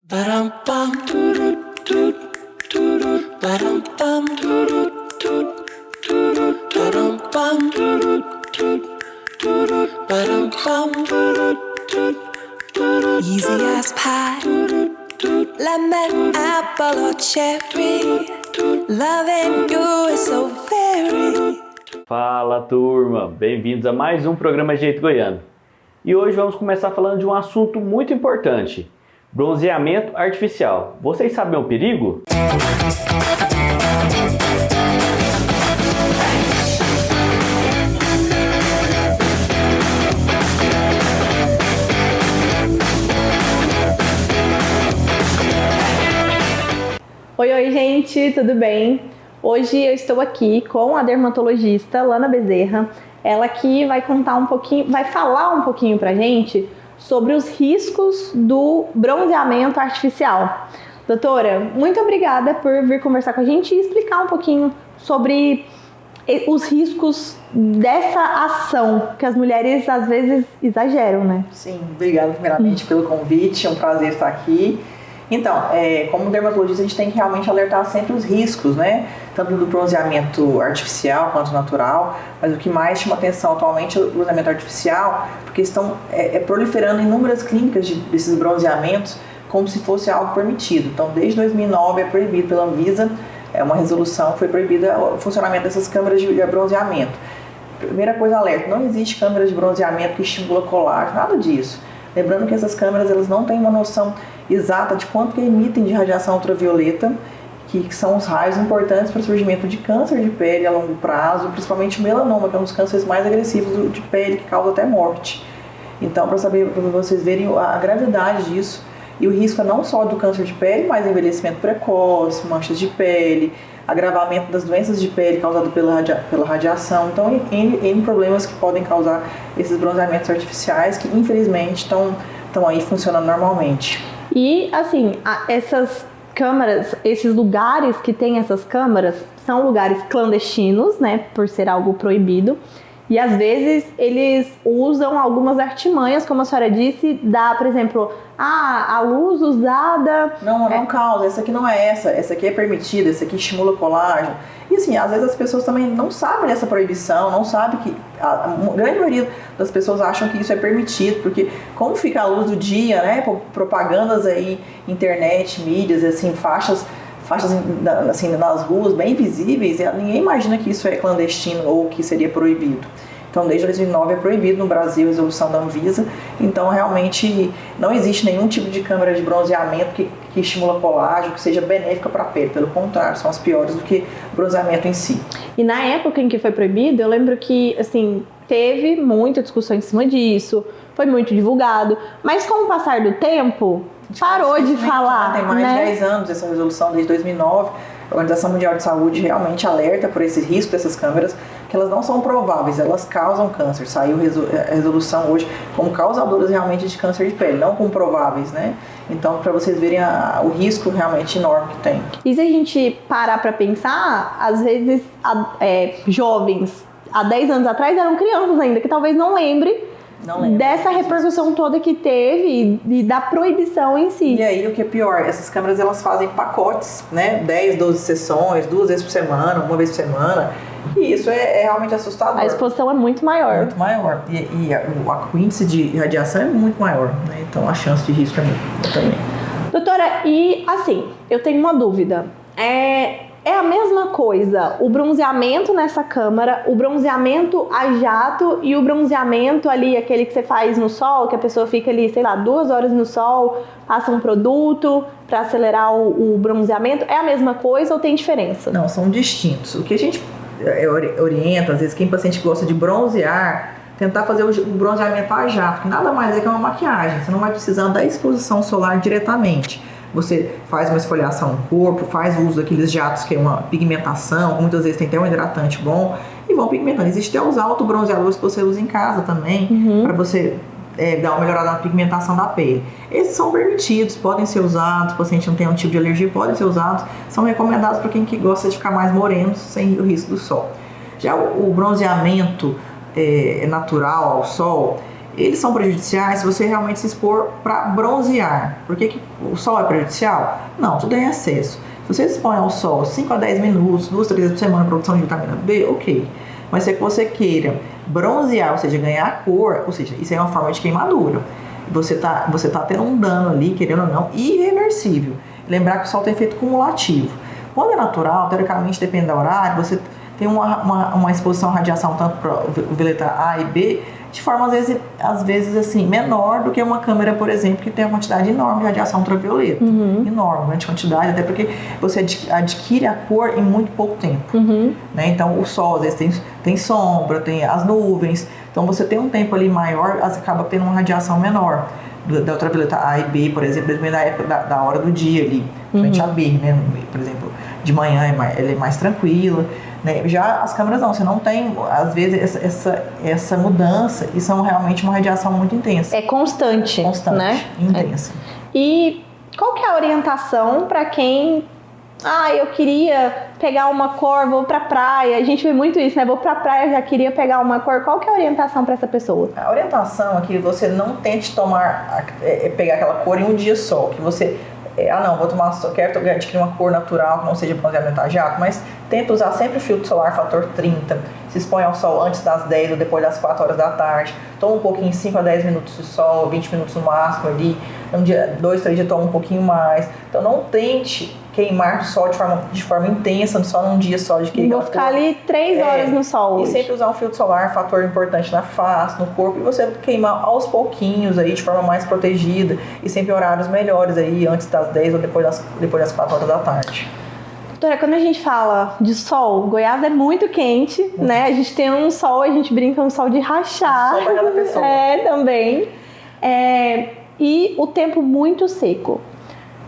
Ba-dum-bum, ba-dum-bum, ba-dum-bum, easy as pie, lemon, apple or cherry, loving you is so very. Fala turma, bem-vindos a mais um programa Jeito Goiano. E hoje vamos começar falando de um assunto muito importante: bronzeamento artificial. Vocês sabem o perigo? Oi, gente, tudo bem? Hoje eu estou aqui com a dermatologista Lana Bezerra. Ela que vai falar um pouquinho pra gente sobre os riscos do bronzeamento artificial. Doutora, muito obrigada por vir conversar com a gente e explicar um pouquinho sobre os riscos dessa ação que as mulheres às vezes exageram, né? Sim, obrigada primeiramente pelo convite, é um prazer estar aqui. Então, como dermatologista, a gente tem que realmente alertar sempre os riscos, né? Tanto do bronzeamento artificial quanto natural, mas o que mais chama atenção atualmente é o bronzeamento artificial, porque estão proliferando inúmeras clínicas desses bronzeamentos como se fosse algo permitido. Então, desde 2009 é proibido pela Anvisa, uma resolução foi proibida o funcionamento dessas câmeras de bronzeamento. Primeira coisa, alerta: não existe câmera de bronzeamento que estimula colágeno, nada disso. Lembrando que essas câmeras elas não têm uma noção exata de quanto que emitem de radiação ultravioleta, que são os raios importantes para o surgimento de câncer de pele a longo prazo, principalmente o melanoma, que é um dos cânceres mais agressivos de pele, que causa até morte. Então, para vocês verem a gravidade disso, e o risco é não só do câncer de pele, mas envelhecimento precoce, manchas de pele, agravamento das doenças de pele causadas pela radiação. Então, N problemas que podem causar esses bronzeamentos artificiais que, infelizmente, estão aí funcionando normalmente. E, assim, essas câmaras, esses lugares que tem essas câmaras, são lugares clandestinos, né, por ser algo proibido. E, às vezes, eles usam algumas artimanhas, como a senhora disse, por exemplo, a luz usada... Não causa, essa aqui não é essa aqui é permitida, essa aqui estimula colágeno. E assim, às vezes as pessoas também não sabem dessa proibição, não sabem que... A grande maioria das pessoas acham que isso é permitido, porque como fica a luz do dia, né, propagandas aí, internet, mídias, assim, faixas assim, nas ruas, bem visíveis, ninguém imagina que isso é clandestino ou que seria proibido. Então, desde 2009 é proibido no Brasil a resolução da Anvisa. Então, realmente, não existe nenhum tipo de câmera de bronzeamento que estimula colágeno, que seja benéfica para a pele. Pelo contrário, são as piores do que o bronzeamento em si. E na época em que foi proibido, eu lembro que, assim, teve muita discussão em cima disso, foi muito divulgado, mas com o passar do tempo, parou de falar. Tem mais de 10 anos essa resolução, desde 2009. A Organização Mundial de Saúde realmente alerta por esse risco dessas câmeras, que elas não são prováveis, elas causam câncer. Saiu a resolução hoje como causadoras realmente de câncer de pele, não como prováveis, né? Então, para vocês verem o risco realmente enorme que tem. E se a gente parar para pensar, às vezes jovens, há 10 anos atrás, eram crianças ainda, que talvez não lembre dessa repercussão toda que teve e da proibição em si. E aí, o que é pior, essas câmeras elas fazem pacotes, né? 10, 12 sessões, 2 vezes por semana, 1 vez por semana. E isso é realmente assustador. A exposição é muito maior. Muito maior. E o índice de radiação é muito maior, né? Então a chance de risco é muito também. Doutora, e assim, eu tenho uma dúvida. É a mesma coisa o bronzeamento nessa câmara, o bronzeamento a jato e o bronzeamento ali, aquele que você faz no sol, que a pessoa fica ali, sei lá, 2 horas no sol, passa um produto para acelerar o bronzeamento. É a mesma coisa ou tem diferença? Não, são distintos. O que a gente orienta, às vezes, quem paciente gosta de bronzear, tentar fazer o bronzeamento a jato, que nada mais é que uma maquiagem. Você não vai precisando da exposição solar diretamente. Você faz uma esfoliação no corpo, faz uso daqueles jatos que é uma pigmentação, muitas vezes tem até um hidratante bom, e vão pigmentando. Existem até os autobronzeadores que você usa em casa também, para você dar uma melhorada na pigmentação da pele. Esses são permitidos, podem ser usados, se o paciente não tem um tipo de alergia, podem ser usados, são recomendados para quem que gosta de ficar mais moreno, sem o risco do sol. Já o bronzeamento natural ao sol, eles são prejudiciais se você realmente se expor para bronzear. Por que o sol é prejudicial? Não, tudo é em excesso. Se você se expõe ao sol 5 a 10 minutos, 2, 3 vezes por semana, produção de vitamina B, ok. Mas se você queira bronzear, ou seja, ganhar cor, ou seja, isso é uma forma de queimadura. Você tá tendo um dano ali, querendo ou não, irreversível. Lembrar que o sol tem efeito cumulativo. Quando é natural, teoricamente, depende do horário, você tem uma exposição à radiação tanto para ultravioleta A e B, de forma às vezes assim, menor do que uma câmera, por exemplo, que tem uma quantidade enorme de radiação ultravioleta. Enorme, grande quantidade, até porque você adquire a cor em muito pouco tempo. Né? Então, o sol, às vezes, tem sombra, tem as nuvens. Então, você tem um tempo ali maior, você acaba tendo uma radiação menor. Da ultravioleta A e B, por exemplo, depende da época da hora do dia ali, frente a B, né? Por exemplo, de manhã ela é mais tranquila, né? Já as câmeras não, você não tem, às vezes, essa mudança, e são realmente uma radiação muito intensa. É constante, né? Intensa. E qual que é a orientação para quem... eu queria pegar uma cor, vou pra praia. A gente vê muito isso, né? Vou pra praia, já queria pegar uma cor. Qual que é a orientação para essa pessoa? A orientação é que você não tente pegar aquela cor em um dia só. Que você, quero adquirir uma cor natural, que não seja bronzeamento a jato, mas tenta usar sempre filtro solar fator 30. Se expõe ao sol antes das 10 ou depois das 4 horas da tarde. Toma um pouquinho, 5 a 10 minutos de sol, 20 minutos no máximo ali. Um dia, 2, 3 dias toma um pouquinho mais. Então não tente queimar o sol de forma intensa, só num dia só de queimar. Vou ficar ali 3 horas no sol. E sempre usar um filtro solar, fator importante na face, no corpo, e você queimar aos pouquinhos aí, de forma mais protegida, e sempre horários melhores aí, antes das 10 ou depois das 4 horas da tarde. Doutora, quando a gente fala de sol, Goiás é muito quente, né? A gente tem um sol, a gente brinca, um sol de rachar. Sol pra cada pessoa. Também. E o tempo muito seco.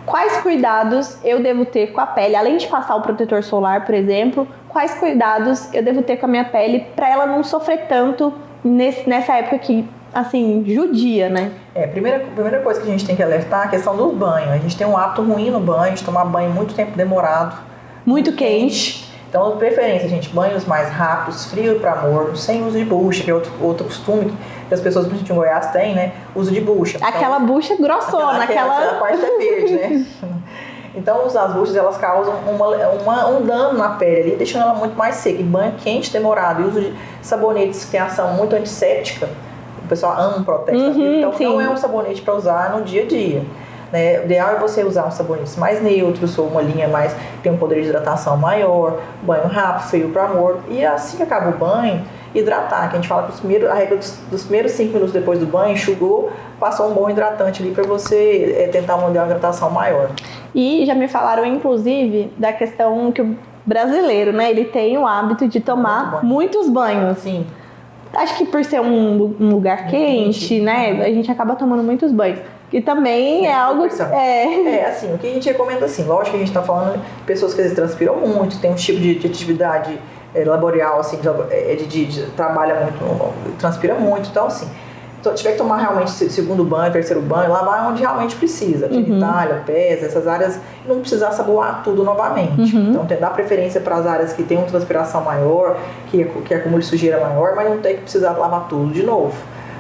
Quais cuidados eu devo ter com a pele? Além de passar o protetor solar, por exemplo, quais cuidados eu devo ter com a minha pele para ela não sofrer tanto nessa época que, assim, judia, né? Primeira coisa que a gente tem que alertar é a questão dos banhos. A gente tem um hábito ruim no banho, de tomar banho muito tempo demorado. Muito quente. Então, de preferência, gente, banhos mais rápidos, frio para morno, sem uso de bucha, que é outro costume que as pessoas, principalmente em Goiás, têm, né? Uso de bucha. Aquela bucha grossona, aquela parte é verde, né? Então, as buchas, elas causam um dano na pele ali, deixando ela muito mais seca. E banho quente demorado, e uso de sabonetes que tem ação muito antisséptica. O pessoal ama um protesto da vida, então sim. Não é um sabonete para usar no dia a dia. Né? O ideal é você usar um sabonete mais neutros, ou uma linha mais que tem um poder de hidratação maior, banho rápido, frio para morno, e assim que acaba o banho, hidratar, que a gente fala que a regra dos primeiros 5 minutos depois do banho, enxugou, passou um bom hidratante ali para você tentar manter uma hidratação maior. E já me falaram, inclusive, da questão que o brasileiro, né, ele tem o hábito de tomar muitos banhos. Sim. Acho que por ser um lugar quente, né, a gente acaba tomando muitos banhos. Que também é algo... assim, o que a gente recomenda, assim, lógico que a gente está falando de pessoas que às vezes transpiram muito, tem um tipo de atividade laboral, assim, trabalha muito, transpira muito, então, assim, tiver que tomar realmente segundo banho, terceiro banho, lavar onde realmente precisa, genitália, pés, essas áreas, não precisar saboar tudo novamente. Então, dar preferência para as áreas que tem uma transpiração maior, que acumule sujeira maior, mas não tem que precisar lavar tudo de novo.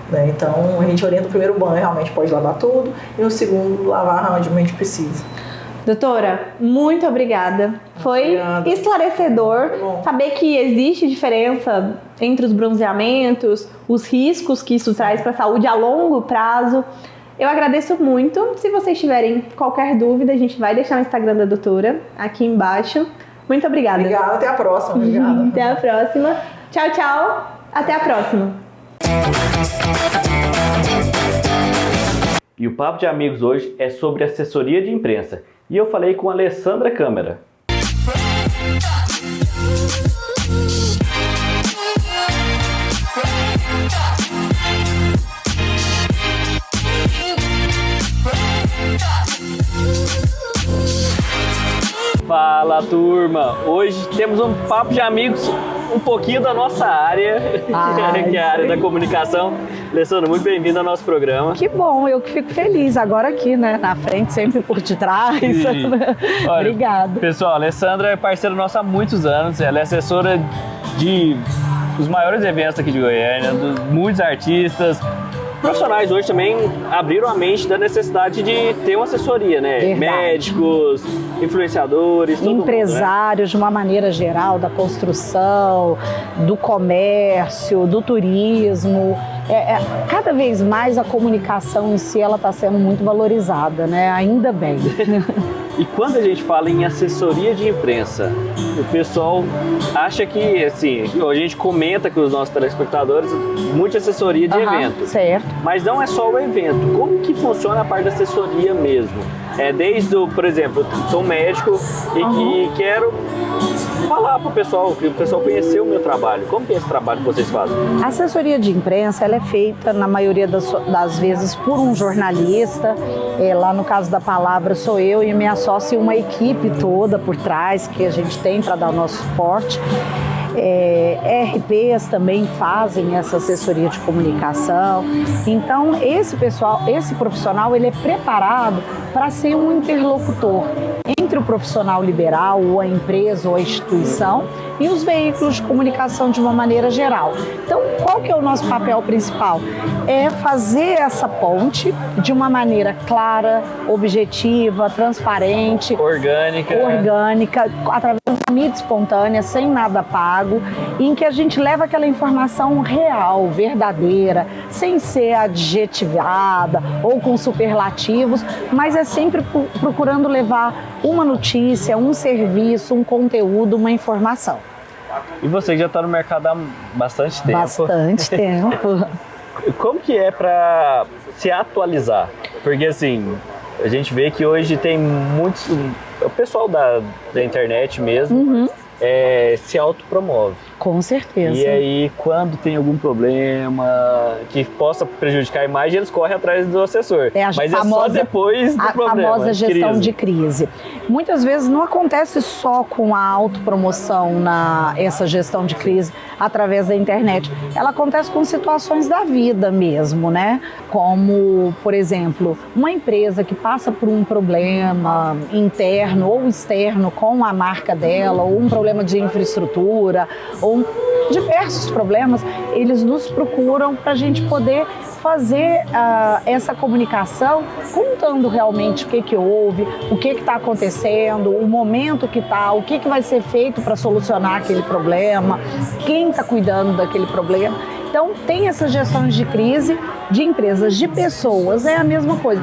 Né? Então, a gente orienta o primeiro banho, realmente pode lavar tudo, e no segundo, lavar onde a gente precisa. Doutora, muito obrigada. Foi esclarecedor saber que existe diferença entre os bronzeamentos, os riscos que isso traz para a saúde a longo prazo. Eu agradeço muito. Se vocês tiverem qualquer dúvida, a gente vai deixar o Instagram da doutora aqui embaixo. Muito obrigada. Obrigada, até a próxima. Obrigada. Até a próxima. Tchau, tchau. Até a próxima. E o Papo de Amigos hoje é sobre assessoria de imprensa. E eu falei com a Alessandra Câmara. Fala, turma! Hoje temos um Papo de Amigos um pouquinho da nossa área, que é a área da comunicação. Alessandra, muito bem-vinda ao nosso programa. Que bom, eu que fico feliz agora aqui, né? Na frente, sempre por detrás. Olha, obrigado. Pessoal, a Alessandra é parceira nossa há muitos anos. Ela é assessora dos maiores eventos aqui de Goiânia, dos muitos artistas. profissionais hoje também abriram a mente da necessidade de ter uma assessoria, né? Verdade. Médicos, influenciadores, todo Empresários, de uma maneira geral, da construção, do comércio, do turismo. Cada vez mais a comunicação em si ela está sendo muito valorizada, né? Ainda bem. E quando a gente fala em assessoria de imprensa, o pessoal acha que, assim, a gente comenta com os nossos telespectadores, muita assessoria de evento. Certo. Mas não é só o evento. Como que funciona a parte da assessoria mesmo? Desde por exemplo, eu sou médico e que quero falar para o pessoal conhecer o meu trabalho. Como que é esse trabalho que vocês fazem? A assessoria de imprensa ela é feita, na maioria das vezes, por um jornalista. Lá no caso da Palavra, sou eu e minha sócia e uma equipe toda por trás que a gente tem para dar o nosso suporte. RPs também fazem essa assessoria de comunicação. Então, esse profissional, ele é preparado para ser um interlocutor entre o profissional liberal, ou a empresa, ou a instituição, e os veículos de comunicação de uma maneira geral. Então, qual que é o nosso papel principal? É fazer essa ponte de uma maneira clara, objetiva, transparente, orgânica, através da mídia espontânea, sem nada pago, em que a gente leva aquela informação real, verdadeira, sem ser adjetivada ou com superlativos, mas é sempre procurando levar uma notícia, um serviço, um conteúdo, uma informação. E você já está no mercado há bastante tempo. Bastante tempo. Como que é para se atualizar? Porque assim, a gente vê que hoje tem muitos... O pessoal da internet mesmo se autopromove. Com certeza. E aí, quando tem algum problema que possa prejudicar a imagem, eles correm atrás do assessor. Mas é só depois do problema. A famosa gestão de crise. Muitas vezes não acontece só com a autopromoção, essa gestão de crise através da internet. Ela acontece com situações da vida mesmo, né? Como, por exemplo, uma empresa que passa por um problema interno ou externo com a marca dela, ou um problema de infraestrutura, ou diversos problemas, eles nos procuram para a gente poder fazer essa comunicação contando realmente o que houve, o que está acontecendo, o momento que está, o que vai ser feito para solucionar aquele problema, quem está cuidando daquele problema. Então, tem essas gestões de crise de empresas, de pessoas, é a mesma coisa.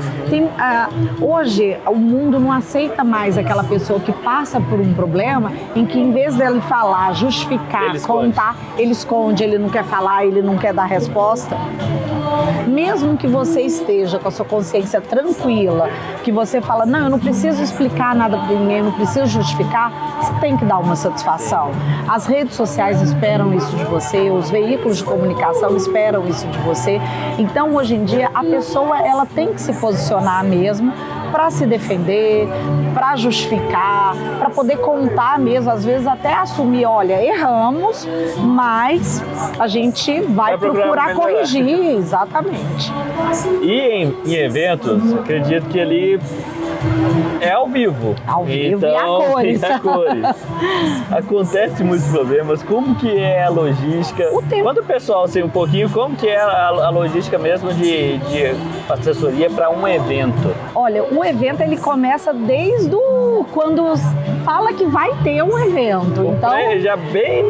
Hoje, o mundo não aceita mais aquela pessoa que passa por um problema em que, em vez dele falar, justificar, contar, ele esconde, ele não quer falar, ele não quer dar resposta. Mesmo que você esteja com a sua consciência tranquila, que você fala, não, eu não preciso explicar nada para ninguém, eu não preciso justificar, você tem que dar uma satisfação. As redes sociais esperam isso de você, os veículos de comunicação esperam isso de você. Então, hoje em dia, a pessoa ela tem que se posicionar mesmo para se defender, para justificar, para poder contar mesmo, às vezes até assumir, olha, erramos, mas a gente vai procurar corrigir, exatamente. E em eventos, acredito que ali é ao vivo. Ao vivo então, e a cores. Acontece muitos problemas. Como que é a logística? Conta o pessoal assim, um pouquinho como que é a logística mesmo de assessoria para um evento. Olha, o evento ele começa desde quando fala que vai ter um evento. Então, já bem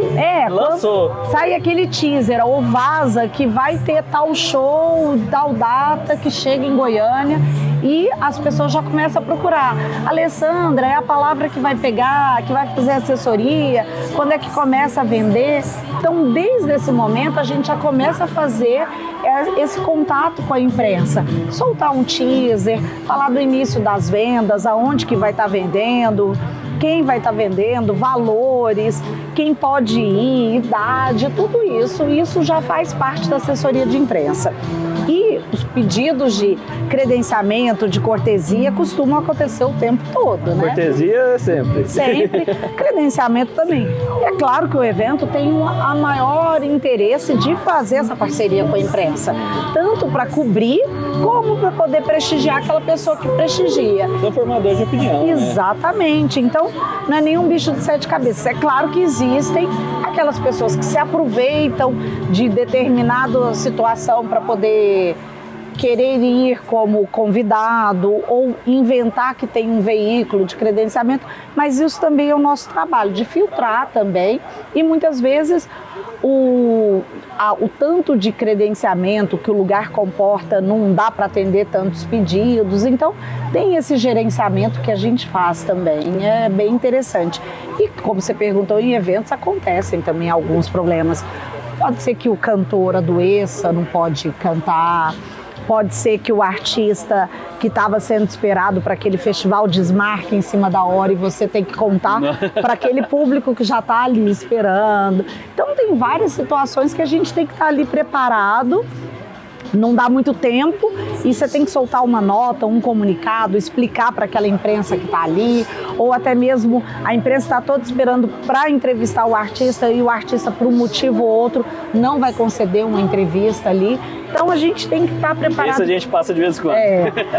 lançou. Sai aquele teaser ou vaza que vai ter tal show, tal data que chega em Goiânia e as pessoas já começam a procurar. Alessandra, é a palavra que vai pegar, que vai fazer assessoria, quando é que começa a vender? Então, desde esse momento, a gente já começa a fazer esse contato com a imprensa. Soltar um teaser, falar do início das vendas, aonde que vai estar vendendo, quem vai estar vendendo, valores, quem pode ir, idade, tudo isso já faz parte da assessoria de imprensa. E os pedidos de credenciamento, de cortesia, costumam acontecer o tempo todo, né? Cortesia sempre. Sempre. Credenciamento também. É claro que o evento tem a maior interesse de fazer essa parceria com a imprensa, tanto para cobrir, como para poder prestigiar aquela pessoa que prestigia. São formadores de opinião, exatamente. Né? Então, não é nenhum bicho de sete cabeças. É claro que existem aquelas pessoas que se aproveitam de determinada situação para poder querer ir como convidado ou inventar que tem um veículo de credenciamento, mas isso também é o nosso trabalho, de filtrar também, e muitas vezes o tanto de credenciamento que o lugar comporta não dá para atender tantos pedidos, então tem esse gerenciamento que a gente faz também, é bem interessante. E como você perguntou, em eventos acontecem também alguns problemas. Pode ser que o cantor adoeça, não pode cantar. Pode ser que o artista que estava sendo esperado para aquele festival desmarque em cima da hora e você tem que contar para aquele público que já está ali esperando. Então tem várias situações que a gente tem que estar ali preparado. Não dá muito tempo e você tem que soltar uma nota, um comunicado, explicar para aquela imprensa que está ali, ou até mesmo a imprensa está toda esperando para entrevistar o artista e o artista, por um motivo ou outro, não vai conceder uma entrevista ali. Então a gente tem que estar preparado. Isso a gente passa de vez em quando.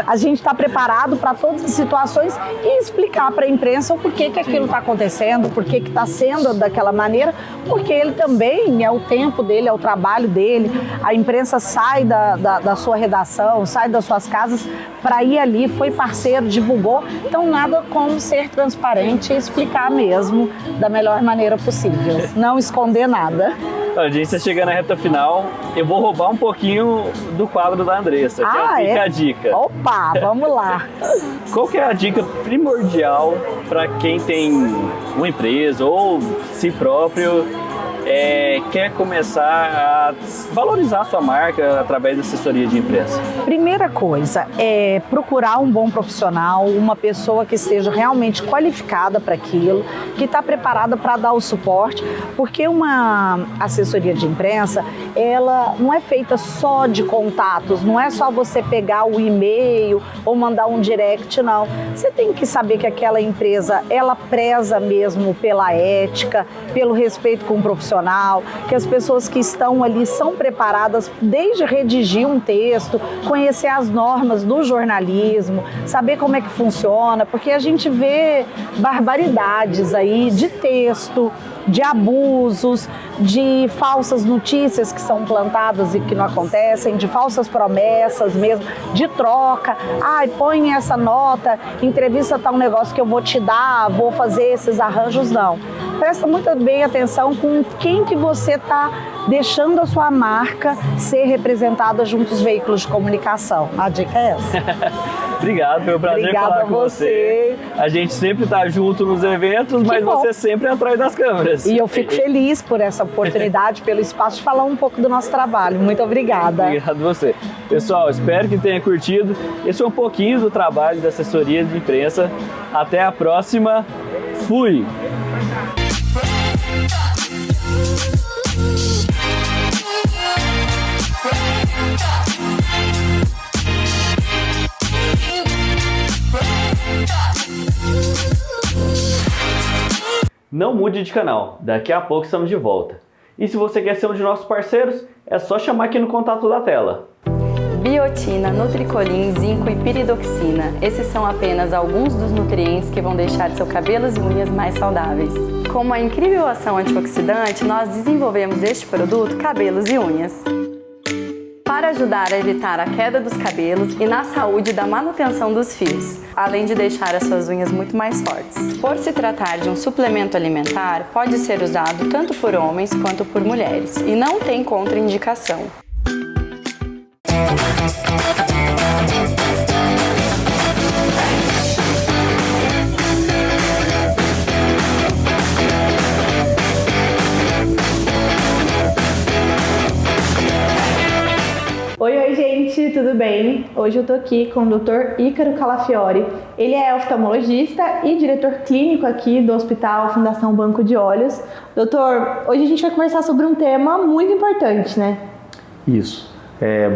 A gente está preparado para todas as situações e explicar para a imprensa o porquê que aquilo está acontecendo, porquê que está sendo daquela maneira, porque ele também é o tempo dele, é o trabalho dele. A imprensa sai da sua redação, sai das suas casas para ir ali, foi parceiro, divulgou. Então nada como ser transparente e explicar mesmo da melhor maneira possível, não esconder nada. A gente está chegando na reta final, eu vou roubar um pouquinho do quadro da Andressa, que é a dica. Opa, vamos lá. Qual que é a dica primordial para quem tem uma empresa ou si próprio quer começar a valorizar a sua marca através da assessoria de imprensa? Primeira coisa é procurar um bom profissional, uma pessoa que esteja realmente qualificada para aquilo, que está preparada para dar o suporte, porque uma assessoria de imprensa, ela não é feita só de contatos, não é só você pegar o e-mail ou mandar um direct, não. Você tem que saber que aquela empresa, ela preza mesmo pela ética, pelo respeito com o profissional, que as pessoas que estão ali são preparadas desde redigir um texto, conhecer as normas do jornalismo, saber como é que funciona, porque a gente vê barbaridades aí de texto, de abusos, de falsas notícias que são plantadas e que não acontecem, de falsas promessas mesmo, de troca. Ai, põe essa nota, entrevista tal negócio que eu vou te dar, vou fazer esses arranjos, não. Presta muito bem atenção com quem que você está deixando a sua marca ser representada junto aos veículos de comunicação. A dica é essa. Obrigado, foi um prazer falar com você. A gente sempre está junto nos eventos, mas você sempre atrás das câmeras. E eu fico feliz por essa oportunidade, pelo espaço de falar um pouco do nosso trabalho. Muito obrigada. Obrigado a você. Pessoal, espero que tenha curtido. Esse é um pouquinho do trabalho da assessoria de imprensa. Até a próxima. Fui! Não mude de canal, daqui a pouco estamos de volta. E se você quer ser um de nossos parceiros, é só chamar aqui no contato da tela. Biotina, Nutricolin, Zinco e Piridoxina. Esses são apenas alguns dos nutrientes que vão deixar seu cabelo e unhas mais saudáveis. Com uma incrível ação antioxidante, nós desenvolvemos este produto Cabelos e Unhas para ajudar a evitar a queda dos cabelos e na saúde da manutenção dos fios, além de deixar as suas unhas muito mais fortes. Por se tratar de um suplemento alimentar, pode ser usado tanto por homens quanto por mulheres e não tem contraindicação. Oi, gente, tudo bem? Hoje eu tô aqui com o Dr. Ícaro Calafiore. Ele é oftalmologista e diretor clínico aqui do Hospital Fundação Banco de Olhos. Doutor, hoje a gente vai conversar sobre um tema muito importante, né? Isso.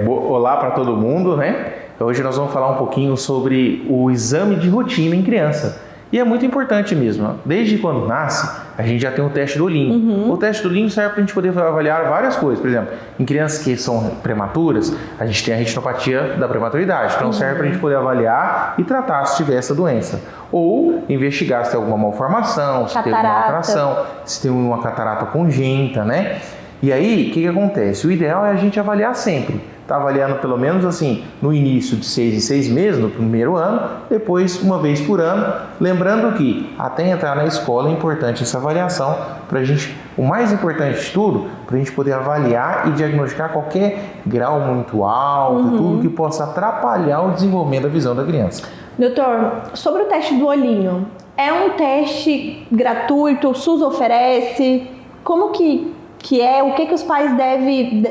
Olá para todo mundo, né? Hoje nós vamos falar um pouquinho sobre o exame de rotina em criança. E é muito importante mesmo. Desde quando nasce, a gente já tem o teste do olhinho. O teste do olhinho serve para a gente poder avaliar várias coisas. Por exemplo, em crianças que são prematuras, a gente tem a retinopatia da prematuridade. Então serve para a gente poder avaliar e tratar se tiver essa doença. Ou investigar se tem alguma malformação, se tem alguma alteração, se tem uma catarata congênita, né? E aí, o que acontece? O ideal é a gente avaliar sempre. está avaliando pelo menos assim, no início de 6 em 6 meses, no primeiro ano, depois uma vez por ano. Lembrando que até entrar na escola é importante essa avaliação para a gente, o mais importante de tudo, para a gente poder avaliar e diagnosticar qualquer grau muito alto, tudo que possa atrapalhar o desenvolvimento da visão da criança. Doutor, sobre o teste do olhinho, é um teste gratuito, o SUS oferece? Como que é? O que os pais devem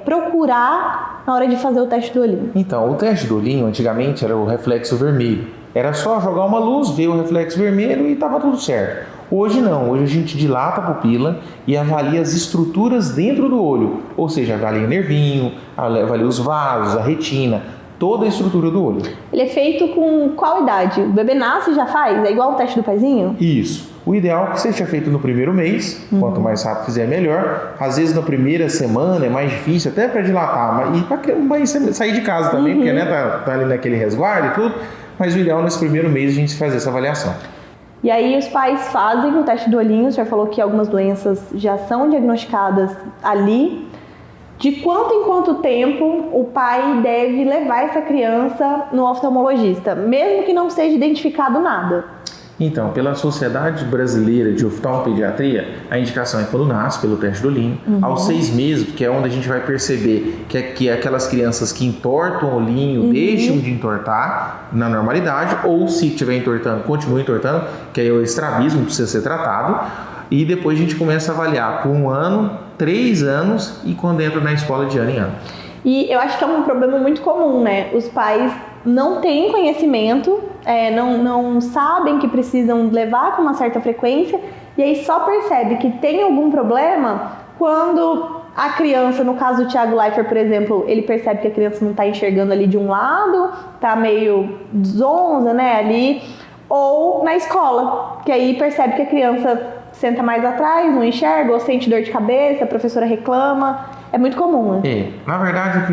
procurar na hora de fazer o teste do olhinho? Então, o teste do olhinho antigamente era o reflexo vermelho. Era só jogar uma luz, ver o reflexo vermelho e estava tudo certo. Hoje não, hoje a gente dilata a pupila e avalia as estruturas dentro do olho. Ou seja, avalia o nervinho, avalia os vasos, a retina, toda a estrutura do olho. Ele é feito com qual idade? O bebê nasce e já faz? É igual o teste do pezinho? Isso. O ideal é que seja feito no primeiro mês, quanto mais rápido fizer melhor. Às vezes na primeira semana é mais difícil, até para dilatar, e para sair de casa também, porque né, tá ali naquele resguardo e tudo. Mas o ideal nesse primeiro mês a gente fazer essa avaliação. E aí os pais fazem o teste do olhinho, o senhor falou que algumas doenças já são diagnosticadas ali. De quanto em quanto tempo o pai deve levar essa criança no oftalmologista, mesmo que não seja identificado nada? Então, pela Sociedade Brasileira de Oftalmopediatria, a indicação é quando nasce, pelo teste do olhinho, aos 6 meses, que é onde a gente vai perceber que aquelas crianças que entortam o olhinho deixam de entortar na normalidade, ou se estiver entortando, continua entortando, que aí é o estrabismo, precisa ser tratado, e depois a gente começa a avaliar por 1 ano, 3 anos e quando entra na escola de ano em ano. E eu acho que é um problema muito comum, né? Os pais não têm conhecimento, não sabem que precisam levar com uma certa frequência e aí só percebe que tem algum problema quando a criança, no caso do Thiago Leifert, por exemplo, ele percebe que a criança não está enxergando ali de um lado, está meio zonza, né, ali, ou na escola, que aí percebe que a criança senta mais atrás, não enxerga, ou sente dor de cabeça, a professora reclama. É muito comum, né? Na verdade,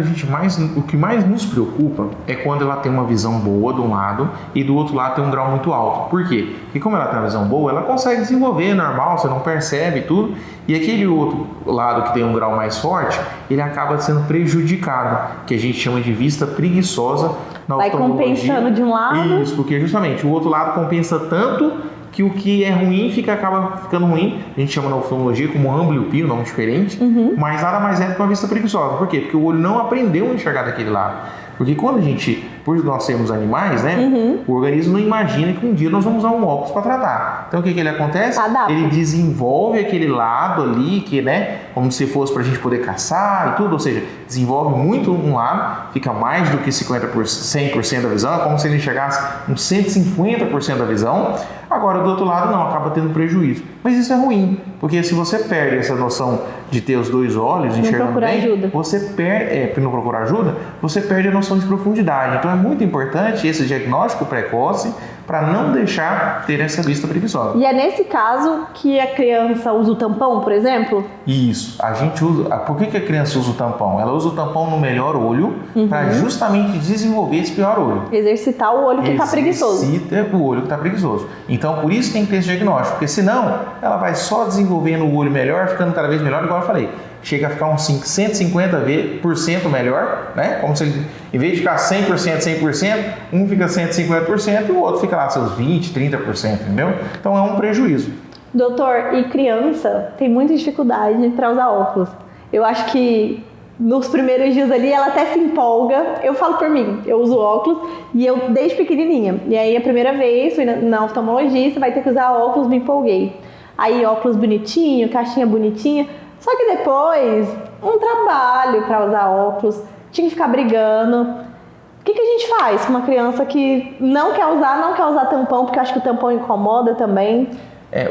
o que mais nos preocupa é quando ela tem uma visão boa de um lado e do outro lado tem um grau muito alto. Por quê? Porque como ela tem uma visão boa, ela consegue desenvolver normal, você não percebe tudo, e aquele outro lado que tem um grau mais forte, ele acaba sendo prejudicado, que a gente chama de vista preguiçosa na oftalmologia. Vai compensando de um lado. Isso, porque justamente o outro lado compensa tanto que o que é ruim acaba ficando ruim. A gente chama na oftalmologia como ambliopia, um nome diferente, mas nada mais é do que uma vista preguiçosa. Por quê? Porque o olho não aprendeu a enxergar daquele lado. Porque quando a gente, por nós sermos animais, né, o organismo não imagina que um dia nós vamos usar um óculos para tratar. Então o que acontece? Adapta. Ele desenvolve aquele lado ali, que, né, como se fosse para a gente poder caçar e tudo, ou seja, desenvolve muito um lado, fica mais do que 100% da visão, é como se ele enxergasse uns 150% da visão. Agora, do outro lado, não, acaba tendo prejuízo. Mas isso é ruim, porque se você perde essa noção de ter os dois olhos enxergando bem, ajuda. Você perde, não procurar ajuda, você perde a noção de profundidade. Então é muito importante esse diagnóstico precoce para não deixar ter essa vista preguiçosa. E é nesse caso que a criança usa o tampão, por exemplo? Isso, a gente usa. Por que a criança usa o tampão? Ela usa o tampão no melhor olho para justamente desenvolver esse pior olho. Exercitar o olho que está preguiçoso. Exercita o olho que está preguiçoso. Então, por isso tem que ter esse diagnóstico, porque senão ela vai só desenvolvendo o olho melhor, ficando cada vez melhor, igual eu falei. Chega a ficar uns 150% melhor, né? Como se ele, em vez de ficar 100%, um fica 150% e o outro fica lá seus 20%, 30%, entendeu? Então é um prejuízo. Doutor, e criança tem muita dificuldade para usar óculos. Eu acho que nos primeiros dias ali ela até se empolga. Eu falo por mim, eu uso óculos e eu desde pequenininha. E aí a primeira vez fui na oftalmologista, vai ter que usar óculos, me empolguei. Aí óculos bonitinho, caixinha bonitinha. Só que depois, um trabalho para usar óculos, tinha que ficar brigando. O que a gente faz com uma criança que não quer usar tampão, porque eu acho que o tampão incomoda também?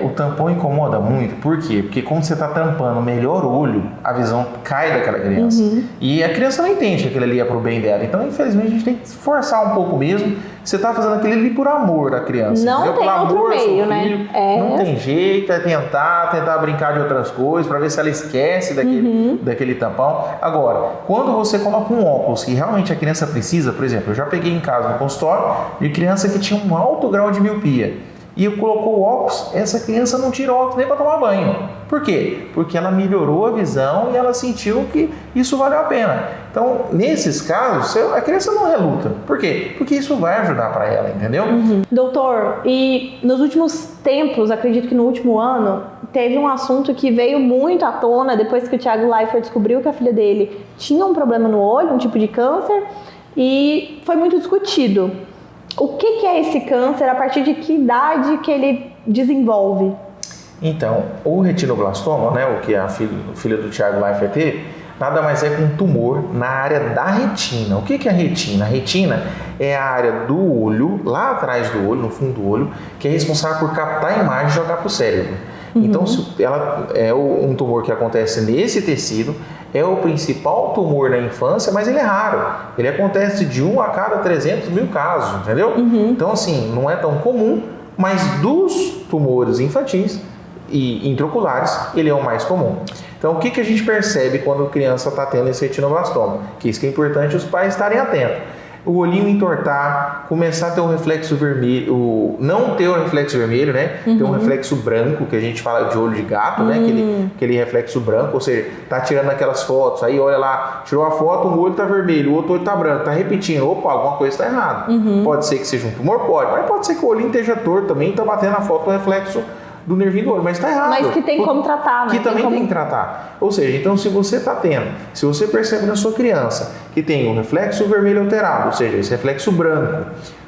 O tampão incomoda muito, por quê? Porque quando você está tampando o melhor olho, a visão cai daquela criança. E a criança não entende que aquilo ali é pro bem dela. Então, infelizmente, a gente tem que forçar um pouco mesmo. Você está fazendo aquilo ali por amor da criança. Não entendeu? tem por outro amor, meio, filho, né? Não tem jeito, é tentar brincar de outras coisas, para ver se ela esquece daquele tampão. Agora, quando você coloca um óculos que realmente a criança precisa, por exemplo, eu já peguei em casa no consultório de criança que tinha um alto grau de miopia. e colocou o óculos, essa criança não tira o óculos nem para tomar banho. Por quê? Porque ela melhorou a visão e ela sentiu que isso valeu a pena. Então, nesses casos, a criança não reluta. Por quê? Porque isso vai ajudar para ela, entendeu? Doutor, e nos últimos tempos, acredito que no último ano, teve um assunto que veio muito à tona depois que o Thiago Leifert descobriu que a filha dele tinha um problema no olho, um tipo de câncer, e foi muito discutido. O que é esse câncer? A partir de que idade que ele desenvolve? Então, o retinoblastoma, né, o que a filha do Thiago Leifert teve, nada mais é que um tumor na área da retina. O que é a retina? A retina é a área do olho, lá atrás do olho, no fundo do olho, que é responsável por captar a imagem e jogar para o cérebro. Então, ela é um tumor que acontece nesse tecido, é o principal tumor na infância, mas ele é raro. Ele acontece de 1 a cada 300 mil casos, entendeu? Então, assim, não é tão comum, mas dos tumores infantis e intraoculares, ele é o mais comum. Então, o que a gente percebe quando a criança está tendo esse retinoblastoma? Que isso que é importante os pais estarem atentos. O olhinho entortar, começar a ter um reflexo vermelho, não ter o reflexo vermelho, né? Ter um reflexo branco, que a gente fala de olho de gato, né? Aquele reflexo branco, ou seja, tá tirando aquelas fotos, aí olha lá, tirou a foto, um olho tá vermelho, o outro olho tá branco, tá repetindo, opa, alguma coisa tá errada. Pode ser que seja um tumor, pode, mas pode ser que o olhinho esteja torto também, tá batendo na foto o reflexo do nervinho do olho, mas está errado. Mas que tem como tratar, né? Que também tem que tratar. Ou seja, então se você está tendo, se você percebe na sua criança que tem um reflexo vermelho alterado, ou seja, esse reflexo branco,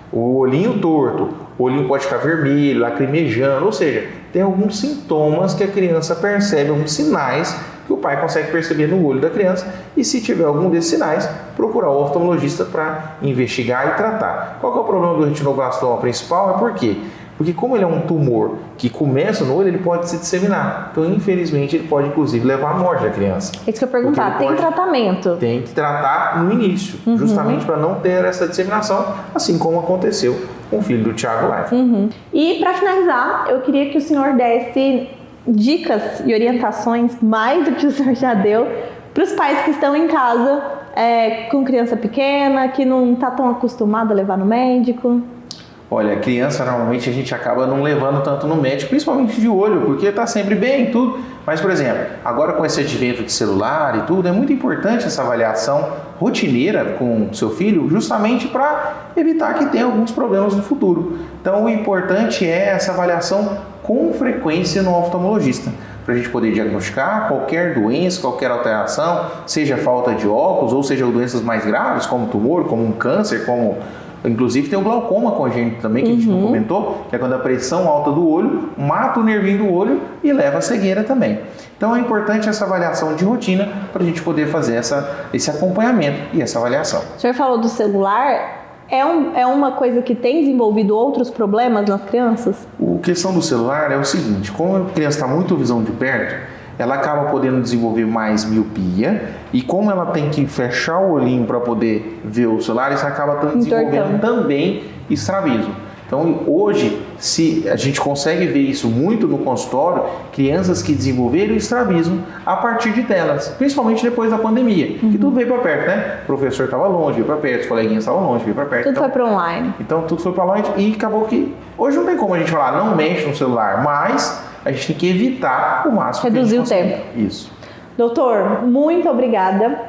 o olhinho torto, o olhinho pode ficar vermelho, lacrimejando, ou seja, tem alguns sintomas que a criança percebe, alguns sinais que o pai consegue perceber no olho da criança, e se tiver algum desses sinais, procurar o oftalmologista para investigar e tratar. Qual que é o problema do retinoblastoma principal? É por quê? Porque como ele é um tumor que começa no olho, ele pode se disseminar. Então, infelizmente, ele pode, inclusive, levar à morte da criança. É isso que eu ia perguntar. Tem tratamento? Tem que tratar no início, justamente para não ter essa disseminação, assim como aconteceu com o filho do Thiago Leifert. E, para finalizar, eu queria que o senhor desse dicas e orientações, mais do que o senhor já deu, para os pais que estão em casa com criança pequena, que não está tão acostumado a levar no médico. Olha, a criança normalmente a gente acaba não levando tanto no médico, principalmente de olho, porque está sempre bem e tudo. Mas, por exemplo, agora com esse advento de celular e tudo, é muito importante essa avaliação rotineira com o seu filho, justamente para evitar que tenha alguns problemas no futuro. Então, o importante é essa avaliação com frequência no oftalmologista, para a gente poder diagnosticar qualquer doença, qualquer alteração, seja falta de óculos ou seja doenças mais graves, como tumor, como um câncer, como... Inclusive tem o glaucoma congênito também, que a gente não comentou, que é quando a pressão alta do olho mata o nervinho do olho e leva à cegueira também. Então é importante essa avaliação de rotina para a gente poder fazer esse acompanhamento e essa avaliação. O senhor falou do celular, é uma coisa que tem desenvolvido outros problemas nas crianças? A questão do celular é o seguinte, como a criança está muito visão de perto, ela acaba podendo desenvolver mais miopia e como ela tem que fechar o olhinho para poder ver o celular, isso acaba desenvolvendo também estrabismo. Então hoje, se a gente consegue ver isso muito no consultório, crianças que desenvolveram estrabismo a partir de telas, principalmente depois da pandemia, que tudo veio para perto, né? O professor estava longe, veio para perto, os coleguinhas estavam longe, veio para perto. Tudo foi para online. Então tudo foi para longe e acabou que hoje não tem como a gente falar, não mexe no celular, mas a gente tem que evitar o máximo. Reduzir o tempo. Isso. Doutor, muito obrigada.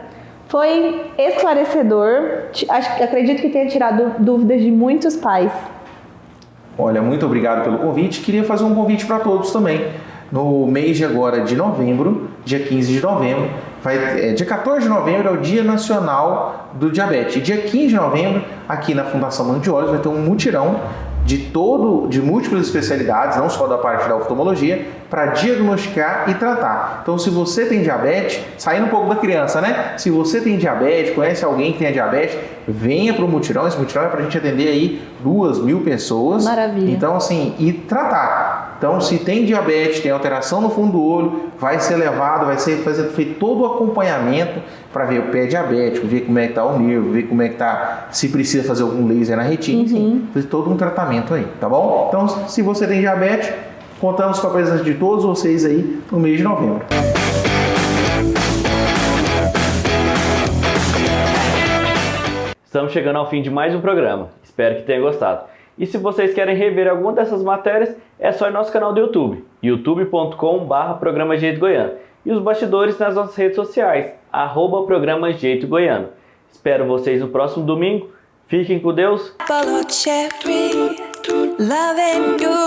Foi esclarecedor. Acredito que tenha tirado dúvidas de muitos pais. Olha, muito obrigado pelo convite. Queria fazer um convite para todos também. No mês de agora de novembro, dia 15 de novembro, dia 14 de novembro é o Dia Nacional do Diabetes. E dia 15 de novembro, aqui na Fundação Manto de Olhos, vai ter um mutirão de múltiplas especialidades, não só da parte da oftalmologia, para diagnosticar e tratar. Então, se você tem diabetes, saindo um pouco da criança, né? Se você tem diabetes, conhece alguém que tenha diabetes, venha para o mutirão. Esse mutirão é para a gente atender aí 2.000 pessoas. Maravilha. Então, assim, e tratar. Então, se tem diabetes, tem alteração no fundo do olho, vai ser levado, vai ser feito todo o acompanhamento para ver o pé diabético, ver como é que está o nervo, ver como é que está, se precisa fazer algum laser na retina, enfim, fazer todo um tratamento aí, tá bom? Então, se você tem diabetes, contamos com a presença de todos vocês aí no mês de novembro. Estamos chegando ao fim de mais um programa. Espero que tenha gostado. E se vocês querem rever alguma dessas matérias, é só ir no nosso canal do YouTube, youtube.com/Programa Jeito Goiano. E os bastidores nas nossas redes sociais, @Programa Jeito Goiano. Espero vocês no próximo domingo. Fiquem com Deus. Apple or cherry, loving you